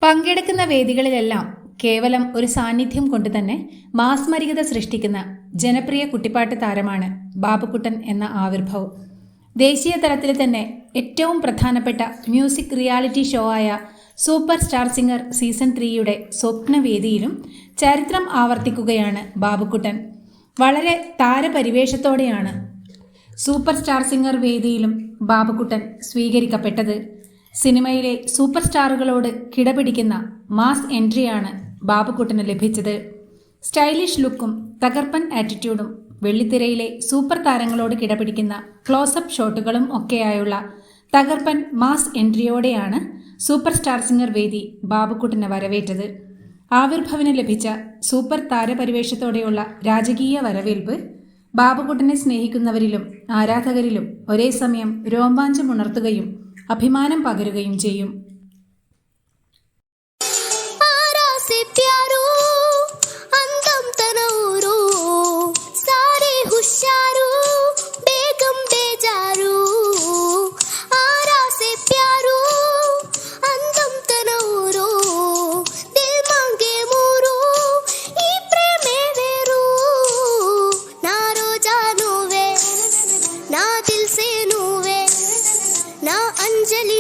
പങ്കെടുക്കുന്ന വേദികളിലെല്ലാം കേവലം ഒരു സാന്നിധ്യം കൊണ്ട് തന്നെ മാസ്മരികത സൃഷ്ടിക്കുന്ന ജനപ്രിയ കുട്ടിപ്പാട്ട് താരമാണ് ബാബുക്കുട്ടൻ എന്ന ആവിർഭവം. ദേശീയ തലത്തിൽ തന്നെ ഏറ്റവും പ്രധാനപ്പെട്ട മ്യൂസിക് റിയാലിറ്റി ഷോ ആയ സൂപ്പർ സ്റ്റാർ സിംഗർ സീസൺ 3യുടെ സ്വപ്നവേദിയിലും ചരിത്രം ആവർത്തിക്കുകയാണ് ബാബുക്കുട്ടൻ. വളരെ താരപരിവേഷത്തോടെയാണ് സൂപ്പർ സ്റ്റാർ സിംഗർ വേദിയിലും ബാബുക്കുട്ടൻ സ്വീകരിക്കപ്പെട്ടത്. സിനിമയിലെ സൂപ്പർ സ്റ്റാറുകളോട് കിടപിടിക്കുന്ന മാസ് എൻട്രിയാണ് ബാബുക്കുട്ടന് ലഭിച്ചത്. സ്റ്റൈലിഷ് ലുക്കും തകർപ്പൻ ആറ്റിറ്റ്യൂഡും വെള്ളിത്തിരയിലെ സൂപ്പർ താരങ്ങളോട് കിടപിടിക്കുന്ന ക്ലോസപ്പ് ഷോട്ടുകളും ഒക്കെയായുള്ള തകർപ്പൻ മാസ് എൻട്രിയോടെയാണ് സൂപ്പർ സ്റ്റാർ സിംഗർ വേദി ബാബുക്കുട്ടനെ വരവേറ്റത്. ആവിർഭവന് ലഭിച്ച സൂപ്പർ താരപരിവേഷത്തോടെയുള്ള രാജകീയ വരവേൽപ്പ് ബാബുക്കുട്ടനെ സ്നേഹിക്കുന്നവരിലും ആരാധകരിലും ഒരേ സമയം രോമാഞ്ചമുണർത്തുകയും അഭിമാനം പകരുകയും ചെയ്യും. అంజలి